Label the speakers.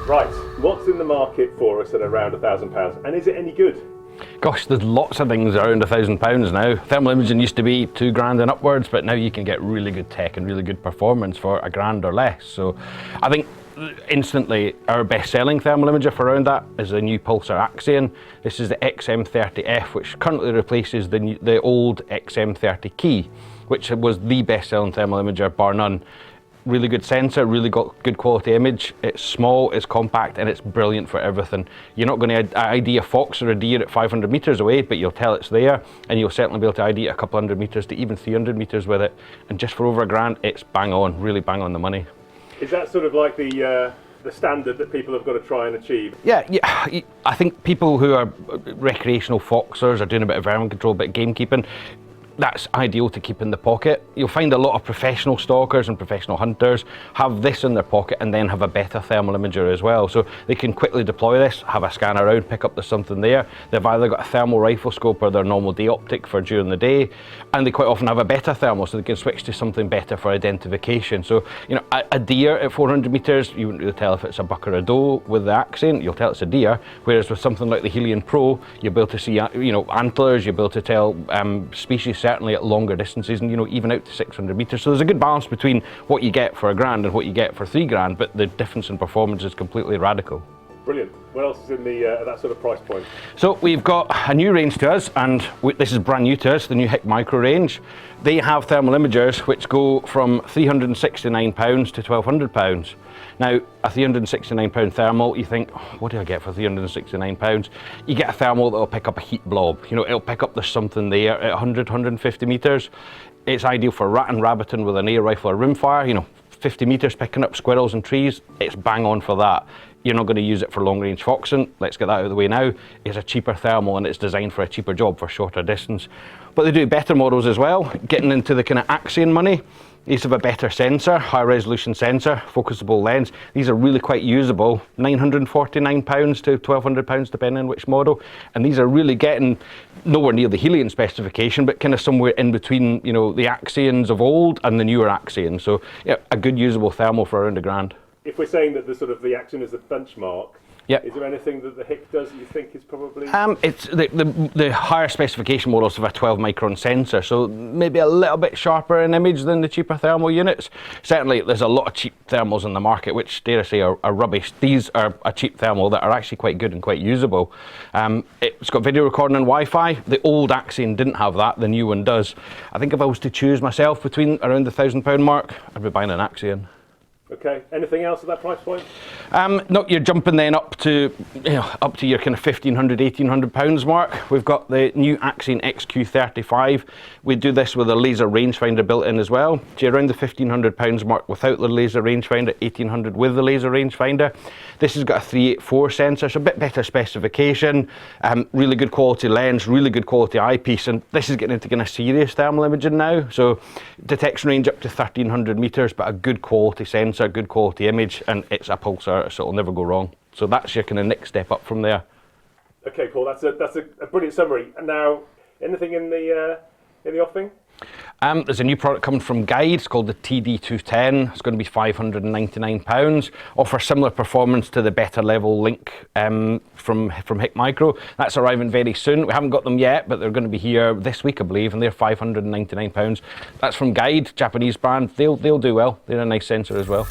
Speaker 1: Right, what's in the market for us at around £1,000, and is it any good?
Speaker 2: Gosh, there's lots of things around £1,000 now. Thermal imaging used to be £2,000 and upwards, but now you can get really good tech and really good performance for £1,000 or less. So I think instantly our best-selling thermal imager for around that is the new Pulsar Axion. This is the XM30F, which currently replaces the old XM30 Key, which was the best-selling thermal imager bar none. Really good sensor, really got good quality image. It's small, it's compact, and it's brilliant for everything. You're not going to ID a fox or a deer at 500 metres away, but you'll tell it's there, and you'll certainly be able to ID it a couple hundred metres to even 300 metres with it. And just for over £1,000, it's bang on, really bang on the money.
Speaker 1: Is that sort of like the standard that people have got to try and achieve?
Speaker 2: Yeah, I think people who are recreational foxers are doing a bit of vermin control, a bit of gamekeeping. That's ideal to keep in the pocket. You'll find a lot of professional stalkers and professional hunters have this in their pocket and then have a better thermal imager as well. So they can quickly deploy this, have a scan around, pick up there's something there. They've either got a thermal rifle scope or their normal day optic for during the day, and they quite often have a better thermal, so they can switch to something better for identification. So, you know, a deer at 400 metres, you wouldn't really tell if it's a buck or a doe. With the Axion, you'll tell it's a deer, whereas with something like the Helion Pro, you'll be able to see, you know, antlers, you'll be able to tell species certainly at longer distances, and, you know, even out to 600 metres. So there's a good balance between what you get for £1,000 and what you get for £3,000, but the difference in performance is completely radical.
Speaker 1: Brilliant. What else is in the at that sort of price point?
Speaker 2: So we've got a new range to us, and this is brand new to us, the new HIC Micro range. They have thermal imagers which go from £369 to £1,200. Now, a £369 thermal, you think, oh, what do I get for £369? You get a thermal that'll pick up a heat blob. You know, it'll pick up there's something there at 100, 150 metres. It's ideal for rat and rabbiting with an air rifle or rimfire, you know, 50 metres picking up squirrels and trees. It's bang on for that. You're not going to use it for long range foxing. Let's get that out of the way now. It's a cheaper thermal and it's designed for a cheaper job for shorter distance. But they do better models as well, getting into the kind of Axion money. These have a better sensor, high resolution sensor, focusable lens. These are really quite usable, £949 to £1,200 depending on which model. And these are really getting nowhere near the Helion specification, but kind of somewhere in between, you know, the Axions of old and the newer Axions. So yeah, a good usable thermal for around £1,000.
Speaker 1: If we're saying that the Axion is a benchmark,
Speaker 2: yep.
Speaker 1: Is there anything that the HIC does that you think is probably?
Speaker 2: It's the higher specification models have a 12 micron sensor, so maybe a little bit sharper in image than the cheaper thermal units. Certainly there's a lot of cheap thermals in the market which, dare I say, are rubbish. These are a cheap thermal that are actually quite good and quite usable. It's got video recording and Wi-Fi. The old Axion didn't have that, the new one does. I think if I was to choose myself between around the £1,000 mark, I'd be buying an Axion.
Speaker 1: Okay. Anything else at that price point?
Speaker 2: No, you're jumping then up to your kind of £1,500, £1,800 mark. We've got the new Axion XQ35. We do this with a laser rangefinder built in as well. So you're around the £1,500 mark without the laser rangefinder, £1,800 with the laser rangefinder. This has got a 384 sensor, so a bit better specification, really good quality lens, really good quality eyepiece, and this is getting into kind of serious thermal imaging now. So detection range up to 1,300 metres, but a good quality sensor, good quality image, and it's a Pulsar, so it'll never go wrong. So that's your kind of next step up from there.
Speaker 1: Okay, cool. That's a brilliant summary. And now, anything in the offing?
Speaker 2: There's a new product coming from Guide. It's called the TD210. It's going to be £599. Offers similar performance to the better level Link from HIC Micro. That's arriving very soon. We haven't got them yet, but they're going to be here this week, I believe, and they're £599. That's from Guide, Japanese brand. They'll do well. They're a nice sensor as well.